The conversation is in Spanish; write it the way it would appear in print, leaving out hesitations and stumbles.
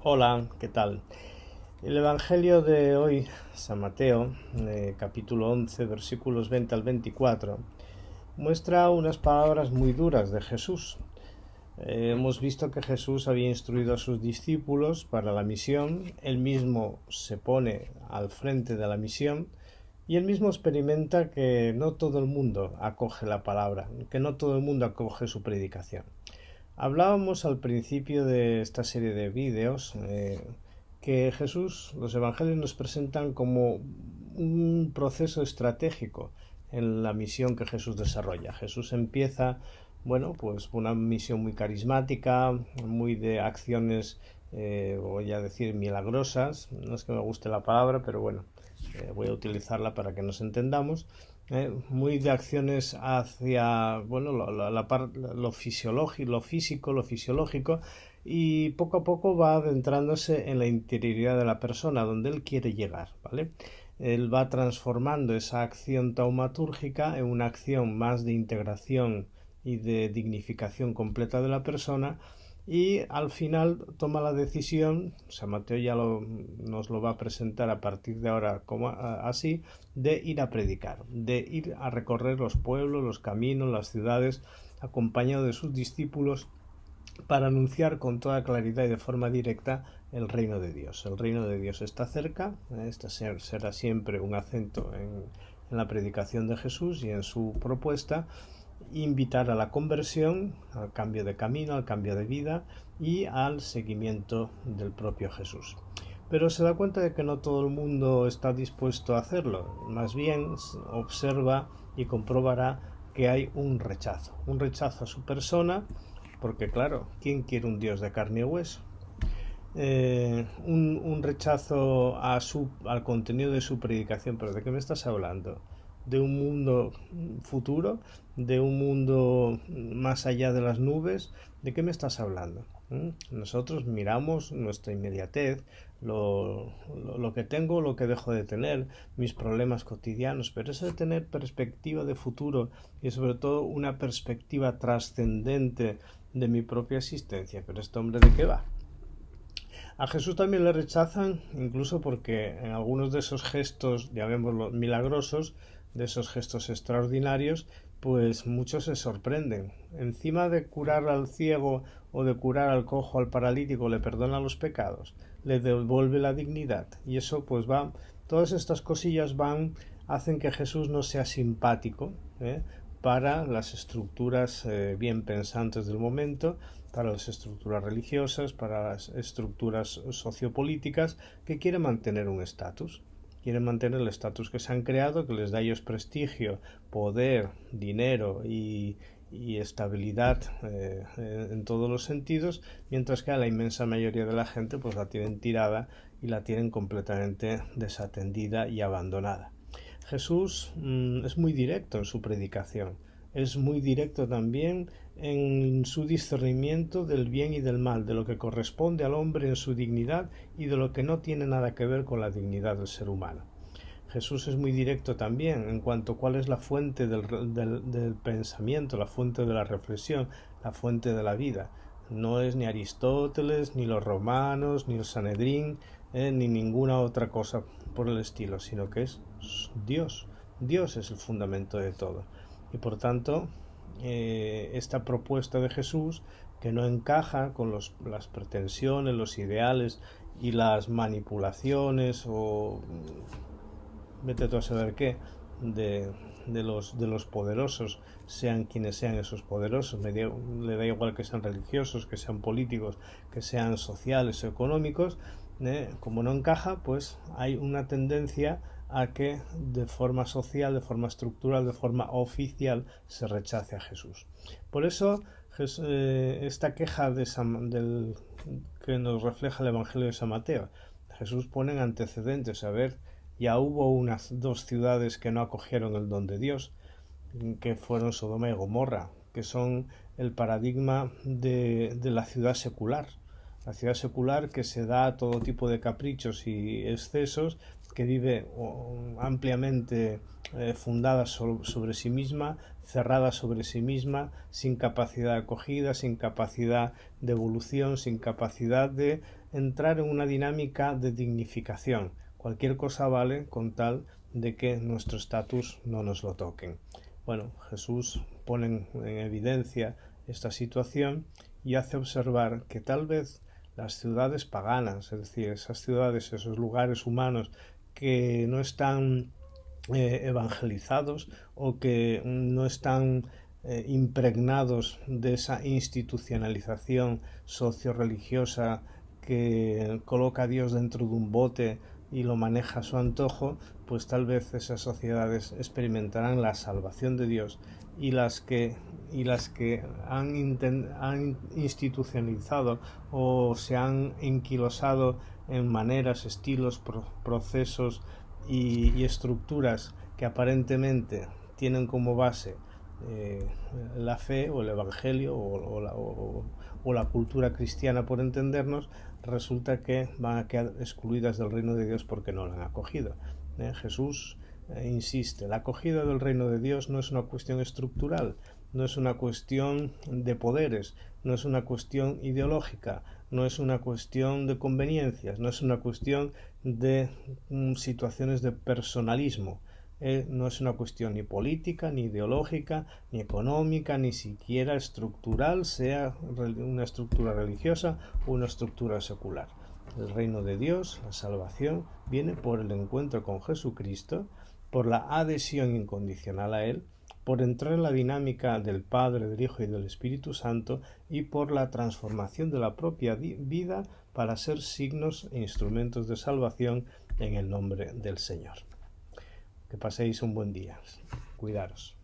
Hola, ¿qué tal? El Evangelio de hoy, San Mateo, capítulo 11, versículos 20 al 24, muestra unas palabras muy duras de Jesús. Hemos visto que Jesús había instruido a sus discípulos para la misión, él mismo se pone al frente de la misión y él mismo experimenta que no todo el mundo acoge la palabra, que no todo el mundo acoge su predicación. Hablábamos al principio de esta serie de vídeos que Jesús, los evangelios nos presentan como un proceso estratégico en la misión que Jesús desarrolla. Jesús empieza, bueno, pues una misión muy carismática, muy de acciones, voy a decir, milagrosas. No es que me guste la palabra, pero bueno, voy a utilizarla para que nos entendamos. Muy de acciones hacia bueno lo fisiológico, lo físico, lo fisiológico, y poco a poco va adentrándose en la interioridad de la persona donde él quiere llegar, ¿vale? Él va transformando esa acción taumatúrgica en una acción más de integración y de dignificación completa de la persona, y al final toma la decisión, San Mateo nos lo va a presentar a partir de ahora como así, de ir a predicar, de ir a recorrer los pueblos, los caminos, las ciudades, acompañado de sus discípulos, para anunciar con toda claridad y de forma directa el reino de Dios. El reino de Dios está cerca, este será siempre un acento en la predicación de Jesús y en su propuesta: invitar a la conversión, al cambio de camino, al cambio de vida y al seguimiento del propio Jesús. Pero se da cuenta de que no todo el mundo está dispuesto a hacerlo. Más bien observa y comprobará que hay un rechazo a su persona, porque claro, ¿quién quiere un Dios de carne y hueso? Un rechazo al contenido de su predicación. ¿Pero de qué me estás hablando? ¿De un mundo futuro? ¿De un mundo más allá de las nubes? ¿De qué me estás hablando? Nosotros miramos nuestra inmediatez, lo que tengo, lo que dejo de tener, mis problemas cotidianos, pero eso de tener perspectiva de futuro y sobre todo una perspectiva trascendente de mi propia existencia. ¿Pero este hombre de qué va? A Jesús también le rechazan, incluso porque en algunos de esos gestos, llamémoslo milagrosos, de esos gestos extraordinarios, pues muchos se sorprenden. Encima de curar al ciego o de curar al cojo, al paralítico, le perdona los pecados, le devuelve la dignidad. Y eso pues va, todas estas cosillas hacen que Jesús no sea simpático, para las estructuras bien pensantes del momento, para las estructuras religiosas, para las estructuras sociopolíticas que quieren mantener un estatus. Quieren mantener el estatus que se han creado, que les da a ellos prestigio, poder, dinero y estabilidad en todos los sentidos, mientras que a la inmensa mayoría de la gente pues la tienen tirada y la tienen completamente desatendida y abandonada. Jesús es muy directo en su predicación, es muy directo también en su discernimiento del bien y del mal, de lo que corresponde al hombre en su dignidad y de lo que no tiene nada que ver con la dignidad del ser humano. Jesús es muy directo también en cuanto a cuál es la fuente del pensamiento, la fuente de la reflexión, la fuente de la vida. No es ni Aristóteles, ni los romanos, ni el Sanedrín, ni ninguna otra cosa por el estilo, sino que es Dios. Dios es el fundamento de todo. Y por tanto, esta propuesta de Jesús, que no encaja con las pretensiones, los ideales y las manipulaciones o vete tú a saber qué, de los poderosos, sean quienes sean esos poderosos. Le da igual que sean religiosos, que sean políticos, que sean sociales o económicos. Como no encaja, pues hay una tendencia a que de forma social, de forma estructural, de forma oficial se rechace a Jesús. Por eso esta queja que nos refleja el Evangelio de San Mateo, Jesús pone en antecedentes: a ver, ya hubo unas dos ciudades que no acogieron el don de Dios, que fueron Sodoma y Gomorra, que son el paradigma de la ciudad secular. La ciudad secular que se da a todo tipo de caprichos y excesos, que vive ampliamente fundada sobre sí misma, cerrada sobre sí misma, sin capacidad de acogida, sin capacidad de evolución, sin capacidad de entrar en una dinámica de dignificación. Cualquier cosa vale con tal de que nuestro estatus no nos lo toquen. Bueno, Jesús pone en evidencia esta situación y hace observar que tal vez las ciudades paganas, es decir, esas ciudades, esos lugares humanos que no están evangelizados o que no están impregnados de esa institucionalización socio-religiosa que coloca a Dios dentro de un bote y lo maneja a su antojo, pues tal vez esas sociedades experimentarán la salvación de Dios y las que han institucionalizado o se han enquilosado en maneras, estilos, procesos y estructuras que aparentemente tienen como base la fe o el evangelio o la cultura cristiana, por entendernos, resulta que van a quedar excluidas del reino de Dios porque no la han acogido. Jesús insiste, la acogida del reino de Dios no es una cuestión estructural, no es una cuestión de poderes, no es una cuestión ideológica, no es una cuestión de conveniencias, no es una cuestión de situaciones de personalismo. No es una cuestión ni política, ni ideológica, ni económica, ni siquiera estructural, sea una estructura religiosa o una estructura secular. El reino de Dios, la salvación, viene por el encuentro con Jesucristo, por la adhesión incondicional a Él, por entrar en la dinámica del Padre, del Hijo y del Espíritu Santo y por la transformación de la propia vida para ser signos e instrumentos de salvación en el nombre del Señor. Que paséis un buen día. Cuidaros.